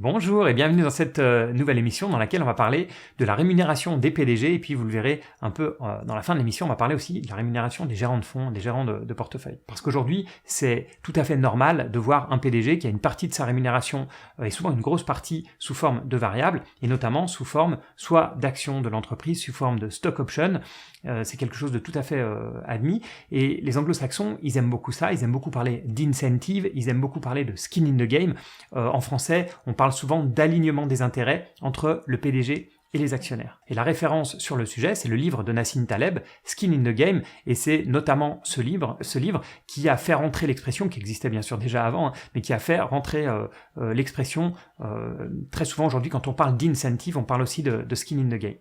Bonjour et bienvenue dans cette nouvelle émission dans laquelle on va parler de la rémunération des PDG et puis vous le verrez un peu dans la fin de l'émission, on va parler aussi de la rémunération des gérants de fonds, des gérants de portefeuille. Parce qu'aujourd'hui, c'est tout à fait normal de voir un PDG qui a une partie de sa rémunération et souvent une grosse partie sous forme de variables et notamment sous forme soit d'actions de l'entreprise, sous forme de stock option. C'est quelque chose de tout à fait admis et les anglo-saxons, ils aiment beaucoup ça, ils aiment beaucoup parler d'incentive, ils aiment beaucoup parler de skin in the game. En français, on parle souvent d'alignement des intérêts entre le PDG et les actionnaires. Et la référence sur le sujet, c'est le livre de Nassim Taleb, Skin in the Game, et c'est notamment ce livre qui a fait rentrer l'expression, qui existait bien sûr déjà avant, mais qui a fait rentrer l'expression, très souvent aujourd'hui quand on parle d'incentive, on parle aussi de Skin in the Game.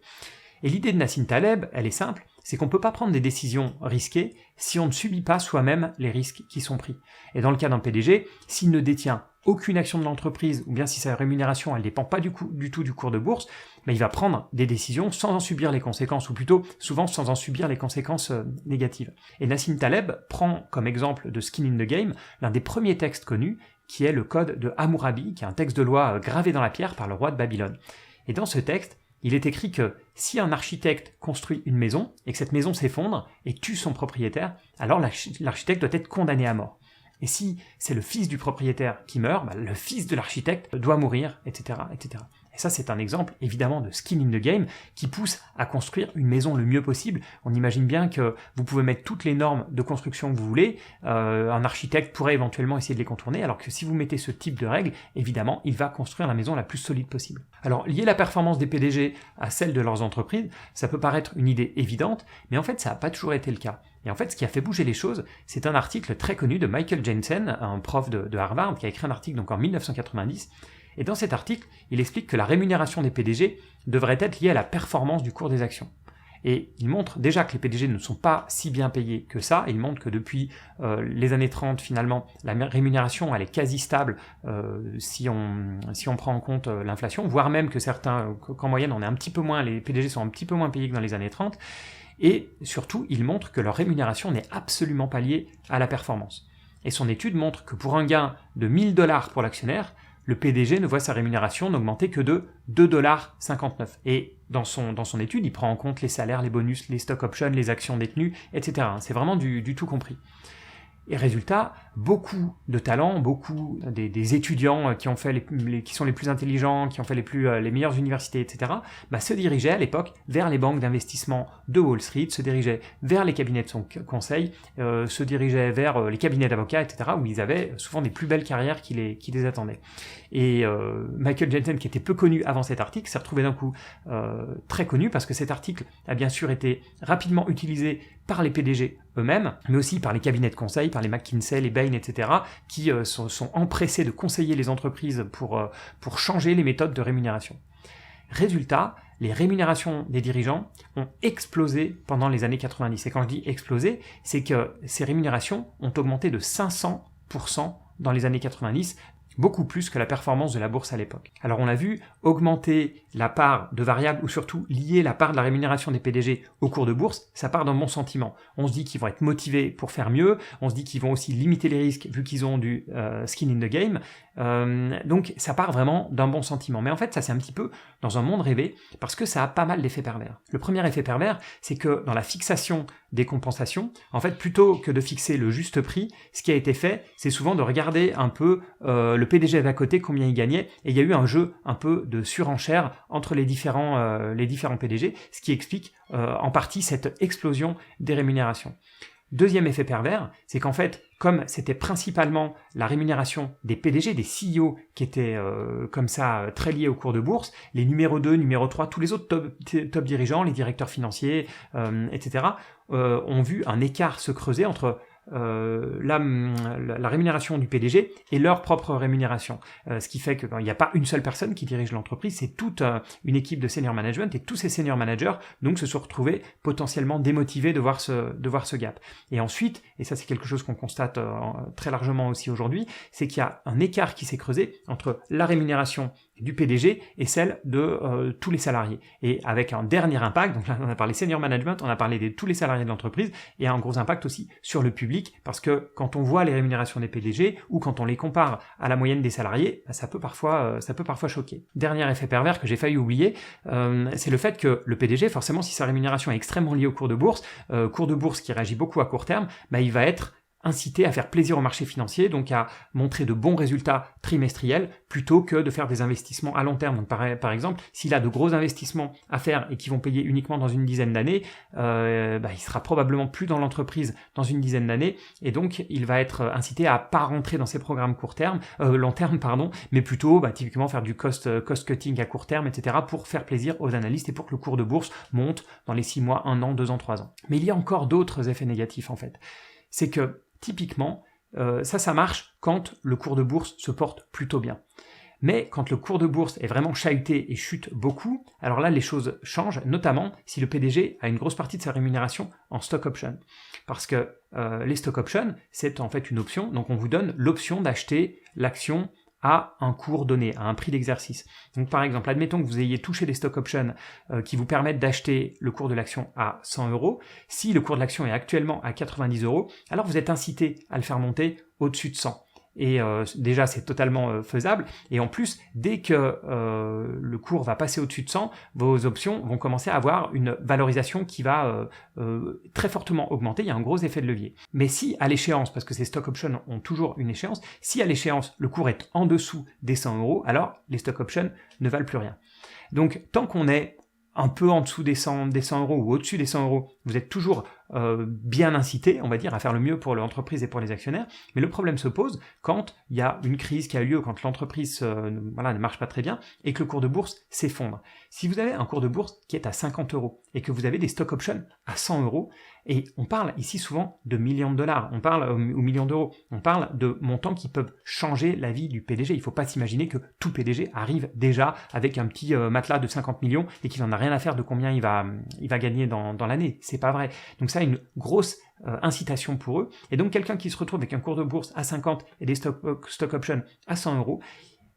Et l'idée de Nassim Taleb, elle est simple, c'est qu'on ne peut pas prendre des décisions risquées si on ne subit pas soi-même les risques qui sont pris. Et dans le cas d'un PDG, s'il ne détient aucune action de l'entreprise, ou bien si sa rémunération elle ne dépend pas du tout du cours de bourse, il va prendre des décisions sans en subir les conséquences, ou plutôt souvent sans en subir les conséquences négatives. Et Nassim Taleb prend comme exemple de Skin in the Game l'un des premiers textes connus, qui est le Code de Hammurabi, qui est un texte de loi gravé dans la pierre par le roi de Babylone. Et dans ce texte, il est écrit que si un architecte construit une maison et que cette maison s'effondre et tue son propriétaire, alors l'architecte doit être condamné à mort. Et si c'est le fils du propriétaire qui meurt, le fils de l'architecte doit mourir, etc., etc. Et ça, c'est un exemple, évidemment, de skin in the game qui pousse à construire une maison le mieux possible. On imagine bien que vous pouvez mettre toutes les normes de construction que vous voulez. Un architecte pourrait éventuellement essayer de les contourner, alors que si vous mettez ce type de règles, évidemment, il va construire la maison la plus solide possible. Alors, lier la performance des PDG à celle de leurs entreprises, ça peut paraître une idée évidente, mais en fait, ça n'a pas toujours été le cas. Et en fait, ce qui a fait bouger les choses, c'est un article très connu de Michael Jensen, un prof de Harvard, qui a écrit un article donc en 1990. Et dans cet article, il explique que la rémunération des PDG devrait être liée à la performance du cours des actions. Et il montre déjà que les PDG ne sont pas si bien payés que ça. Il montre que depuis les années 30, finalement, la rémunération elle est quasi stable si on prend en compte l'inflation, voire même que qu'en moyenne, on est un petit peu moins, les PDG sont un petit peu moins payés que dans les années 30. Et surtout, il montre que leur rémunération n'est absolument pas liée à la performance. Et son étude montre que pour un gain de $1000 pour l'actionnaire, le PDG ne voit sa rémunération n'augmenter que de $2,59. Et dans son étude, il prend en compte les salaires, les bonus, les stock options, les actions détenues, etc. C'est vraiment du tout compris. Et résultat, beaucoup de talents, beaucoup des étudiants qui ont fait qui sont les plus intelligents, qui ont fait les meilleures universités, etc., se dirigeaient à l'époque vers les banques d'investissement de Wall Street, se dirigeaient vers les cabinets de son conseil, se dirigeaient vers les cabinets d'avocats, etc., où ils avaient souvent des plus belles carrières qui les attendaient. Et Michael Jensen, qui était peu connu avant cet article, s'est retrouvé d'un coup très connu parce que cet article a bien sûr été rapidement utilisé par les PDG eux-mêmes, mais aussi par les cabinets de conseil, par les McKinsey, les Bain, etc., qui sont empressés de conseiller les entreprises pour changer les méthodes de rémunération. Résultat, les rémunérations des dirigeants ont explosé pendant les années 90. Et quand je dis explosé, c'est que ces rémunérations ont augmenté de 500% dans les années 90, beaucoup plus que la performance de la bourse à l'époque. Alors on l'a vu, augmenter la part de variables ou surtout lier la part de la rémunération des PDG au cours de bourse, ça part d'un bon sentiment. On se dit qu'ils vont être motivés pour faire mieux, on se dit qu'ils vont aussi limiter les risques vu qu'ils ont du skin in the game, donc ça part vraiment d'un bon sentiment. Mais en fait ça c'est un petit peu dans un monde rêvé parce que ça a pas mal d'effets pervers. Le premier effet pervers, c'est que dans la fixation des compensations, en fait plutôt que de fixer le juste prix, ce qui a été fait, c'est souvent de regarder un peu le PDG avait à côté, combien il gagnait, et il y a eu un jeu un peu de surenchère entre les différents PDG, ce qui explique en partie cette explosion des rémunérations. Deuxième effet pervers, c'est qu'en fait, comme c'était principalement la rémunération des PDG, des CEO qui étaient comme ça très liés au cours de bourse, les numéro 2, numéro 3, tous les autres top dirigeants, les directeurs financiers, etc., ont vu un écart se creuser entre la rémunération du PDG et leur propre rémunération. Ce qui fait qu'il n'y a pas une seule personne qui dirige l'entreprise, c'est toute une équipe de senior management et tous ces senior managers donc se sont retrouvés potentiellement démotivés de voir ce gap. Et ensuite, et ça c'est quelque chose qu'on constate très largement aussi aujourd'hui, c'est qu'il y a un écart qui s'est creusé entre la rémunération du PDG et celle de tous les salariés. Et avec un dernier impact, donc là on a parlé senior management, on a parlé de tous les salariés de l'entreprise, et un gros impact aussi sur le public, parce que quand on voit les rémunérations des PDG, ou quand on les compare à la moyenne des salariés, ça peut parfois choquer. Dernier effet pervers que j'ai failli oublier, c'est le fait que le PDG, forcément si sa rémunération est extrêmement liée au cours de bourse qui réagit beaucoup à court terme, il va être incité à faire plaisir au marché financier, donc à montrer de bons résultats trimestriels, plutôt que de faire des investissements à long terme. Donc par exemple, s'il a de gros investissements à faire et qui vont payer uniquement dans une dizaine d'années, il sera probablement plus dans l'entreprise dans une dizaine d'années, et donc il va être incité à pas rentrer dans ces programmes long terme, mais plutôt typiquement faire du cost cutting à court terme, etc., pour faire plaisir aux analystes et pour que le cours de bourse monte dans les 6 mois, 1 an, 2 ans, 3 ans. Mais il y a encore d'autres effets négatifs en fait. C'est que typiquement, ça marche quand le cours de bourse se porte plutôt bien. Mais quand le cours de bourse est vraiment chahuté et chute beaucoup, alors là les choses changent, notamment si le PDG a une grosse partie de sa rémunération en stock option. Parce que les stock options, c'est en fait une option, donc on vous donne l'option d'acheter l'action à un cours donné, à un prix d'exercice. Donc par exemple, admettons que vous ayez touché des stock options qui vous permettent d'acheter le cours de l'action à 100 €. Si le cours de l'action est actuellement à 90 €, alors vous êtes incité à le faire monter au-dessus de 100. Et déjà c'est totalement faisable, et en plus dès que le cours va passer au-dessus de 100, vos options vont commencer à avoir une valorisation qui va très fortement augmenter. Il y a un gros effet de levier. Mais si à l'échéance, parce que ces stock options ont toujours une échéance, si à l'échéance le cours est en dessous des 100 €, alors les stock options ne valent plus rien. Donc tant qu'on est un peu en dessous des 100 € ou au-dessus des 100 €, vous êtes toujours bien incité, on va dire, à faire le mieux pour l'entreprise et pour les actionnaires. Mais le problème se pose quand il y a une crise qui a eu lieu, quand l'entreprise ne marche pas très bien et que le cours de bourse s'effondre. Si vous avez un cours de bourse qui est à 50 € et que vous avez des stock options à 100 €, et on parle ici souvent de millions de dollars, on parle aux millions d'euros, on parle de montants qui peuvent changer la vie du PDG. Il ne faut pas s'imaginer que tout PDG arrive déjà avec un petit matelas de 50 millions et qu'il n'en a rien à faire de combien il va gagner dans l'année. C'est pas vrai. Donc ça a une grosse incitation pour eux. Et donc quelqu'un qui se retrouve avec un cours de bourse à 50 et des stock options à 100 €,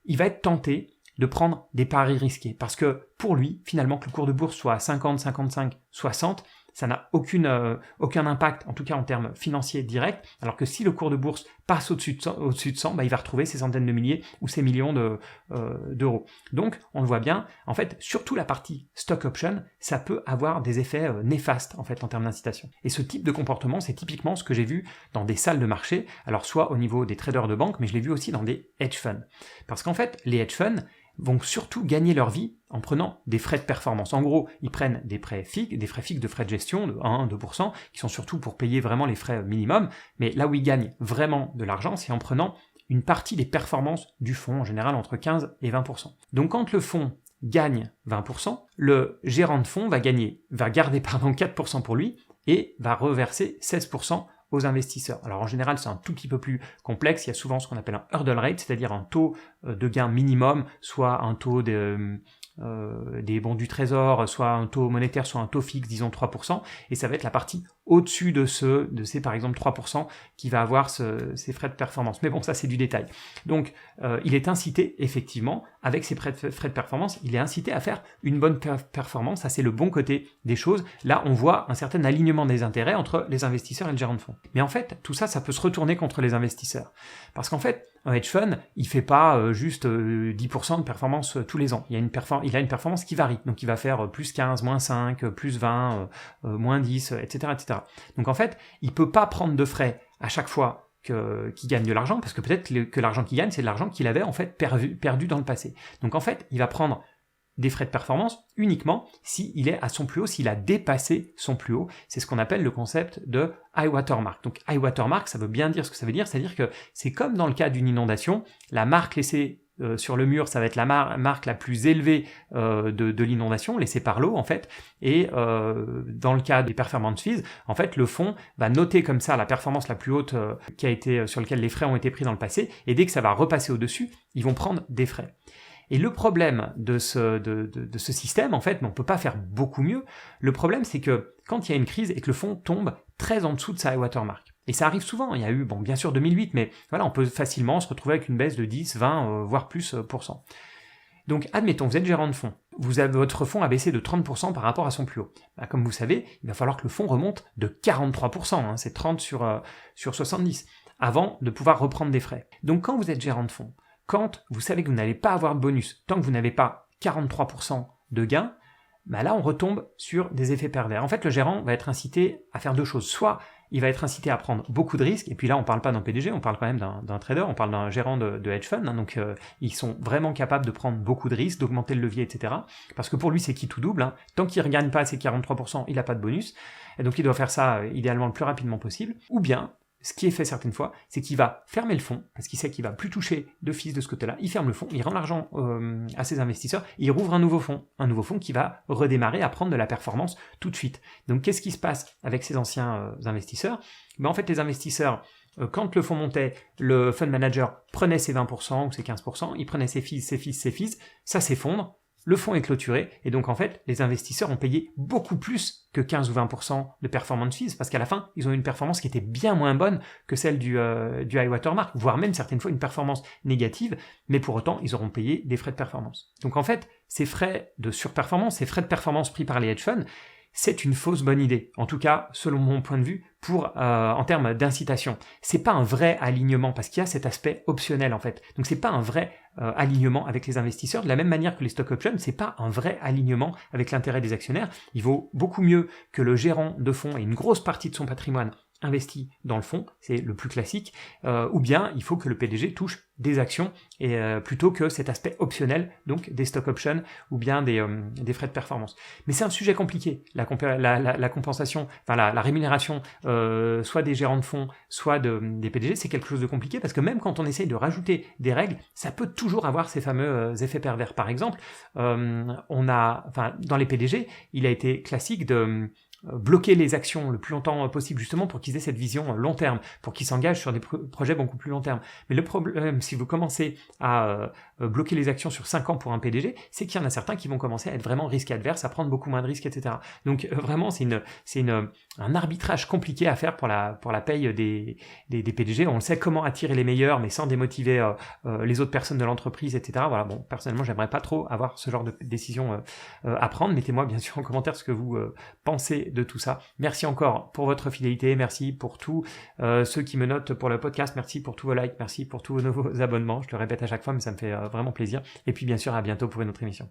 il va être tenté de prendre des paris risqués. Parce que pour lui, finalement, que le cours de bourse soit à 50, 55, 60, ça n'a aucun impact, en tout cas en termes financiers directs, alors que si le cours de bourse passe au-dessus de 100, il va retrouver ses centaines de milliers ou ses millions d'euros. Donc, on le voit bien, en fait, surtout la partie stock option, ça peut avoir des effets néfastes, en fait, en termes d'incitation. Et ce type de comportement, c'est typiquement ce que j'ai vu dans des salles de marché, alors soit au niveau des traders de banque, mais je l'ai vu aussi dans des hedge funds. Parce qu'en fait, les hedge funds vont surtout gagner leur vie en prenant des frais de performance. En gros, ils prennent des frais fixes de frais de gestion de 1-2%, qui sont surtout pour payer vraiment les frais minimums, mais là où ils gagnent vraiment de l'argent, c'est en prenant une partie des performances du fonds, en général entre 15 et 20%. Donc quand le fonds gagne 20%, le gérant de fonds va garder 4% pour lui et va reverser 16% aux investisseurs. Alors en général, c'est un tout petit peu plus complexe. Il y a souvent ce qu'on appelle un hurdle rate, c'est-à-dire un taux de gain minimum, soit un taux des bons du trésor, soit un taux monétaire, soit un taux fixe, disons 3%, et ça va être la partie au-dessus de ces par exemple 3% qui va avoir ces frais de performance. Mais bon, ça c'est du détail. Donc il est incité, effectivement, avec ces frais de performance, il est incité à faire une bonne performance. Ça c'est le bon côté des choses. Là, on voit un certain alignement des intérêts entre les investisseurs et le gérant de fonds. Mais en fait, tout ça peut se retourner contre les investisseurs. Parce qu'en fait, un hedge fund, il fait pas juste 10% de performance tous les ans. Il a une performance qui varie. Donc il va faire plus 15, moins 5, plus 20, moins 10, etc., etc. Donc en fait, il peut pas prendre de frais à chaque fois qu'il gagne de l'argent, parce que peut-être que l'argent qu'il gagne, c'est de l'argent qu'il avait en fait perdu dans le passé. Donc en fait, il va prendre des frais de performance uniquement s'il est à son plus haut, s'il a dépassé son plus haut. C'est ce qu'on appelle le concept de high water mark. Donc high water mark, ça veut bien dire ce que ça veut dire, c'est-à-dire que c'est comme dans le cas d'une inondation, la marque laissée sur le mur, ça va être la marque la plus élevée de l'inondation, laissée par l'eau en fait, et dans le cas des performance fees, en fait le fonds va noter comme ça la performance la plus haute sur laquelle les frais ont été pris dans le passé, et dès que ça va repasser au-dessus, ils vont prendre des frais. Et le problème de ce système, en fait, mais on ne peut pas faire beaucoup mieux, le problème c'est que quand il y a une crise et que le fonds tombe très en dessous de sa high water mark, et ça arrive souvent, il y a eu, bien sûr 2008, mais voilà, on peut facilement se retrouver avec une baisse de 10, 20, voire plus %. Donc, admettons, vous êtes gérant de fonds. Votre fonds a baissé de 30% par rapport à son plus haut. Comme vous savez, il va falloir que le fonds remonte de 43%, c'est 30 sur 70, avant de pouvoir reprendre des frais. Donc, quand vous êtes gérant de fonds, quand vous savez que vous n'allez pas avoir de bonus, tant que vous n'avez pas 43% de gains, là, on retombe sur des effets pervers. En fait, le gérant va être incité à faire deux choses. Soit il va être incité à prendre beaucoup de risques, et puis là, on ne parle pas d'un PDG, on parle quand même d'un trader, on parle d'un gérant de hedge fund, donc ils sont vraiment capables de prendre beaucoup de risques, d'augmenter le levier, etc. Parce que pour lui, c'est qui tout double. Tant qu'il ne regagne pas ses 43%, il n'a pas de bonus, et donc il doit faire ça idéalement le plus rapidement possible. Ou bien, ce qui est fait certaines fois, c'est qu'il va fermer le fonds, parce qu'il sait qu'il va plus toucher d'office de ce côté-là, il ferme le fonds, il rend l'argent à ses investisseurs, et il rouvre un nouveau fonds qui va redémarrer à prendre de la performance tout de suite. Donc qu'est-ce qui se passe avec ces anciens investisseurs ? En fait, les investisseurs, quand le fonds montait, le fund manager prenait ses 20% ou ses 15%, il prenait ses fees, ça s'effondre, le fonds est clôturé, et donc en fait, les investisseurs ont payé beaucoup plus que 15 ou 20% de performance fees, parce qu'à la fin, ils ont eu une performance qui était bien moins bonne que celle du high watermark, voire même certaines fois une performance négative, mais pour autant, ils auront payé des frais de performance. Donc en fait, ces frais de surperformance, ces frais de performance pris par les hedge funds, c'est une fausse bonne idée, en tout cas selon mon point de vue, en termes d'incitation. C'est pas un vrai alignement parce qu'il y a cet aspect optionnel en fait. Donc c'est pas un vrai alignement avec les investisseurs. De la même manière que les stock options, c'est pas un vrai alignement avec l'intérêt des actionnaires. Il vaut beaucoup mieux que le gérant de fonds ait une grosse partie de son patrimoine investi dans le fonds, c'est le plus classique, ou bien il faut que le PDG touche des actions et plutôt que cet aspect optionnel, donc des stock options ou bien des frais de performance. Mais c'est un sujet compliqué, la compensation, la rémunération, soit des gérants de fonds, soit des PDG, c'est quelque chose de compliqué parce que même quand on essaye de rajouter des règles, ça peut toujours avoir ces fameux effets pervers. Par exemple, dans les PDG, il a été classique de bloquer les actions le plus longtemps possible, justement pour qu'ils aient cette vision long terme, pour qu'ils s'engagent sur des projets beaucoup plus long terme. Mais le problème, si vous commencez à bloquer les actions sur 5 ans pour un PDG, c'est qu'il y en a certains qui vont commencer à être vraiment risque adverse, à prendre beaucoup moins de risques, etc. Donc vraiment, c'est un arbitrage compliqué à faire pour la paye des PDG. On sait comment attirer les meilleurs, mais sans démotiver les autres personnes de l'entreprise, etc. Voilà, bon, personnellement, j'aimerais pas trop avoir ce genre de décision à prendre. Mettez-moi bien sûr en commentaire ce que vous pensez de tout ça. Merci encore pour votre fidélité, merci pour tous ceux qui me notent pour le podcast, merci pour tous vos likes, merci pour tous vos nouveaux abonnements, je le répète à chaque fois mais ça me fait vraiment plaisir, et puis bien sûr à bientôt pour une autre émission.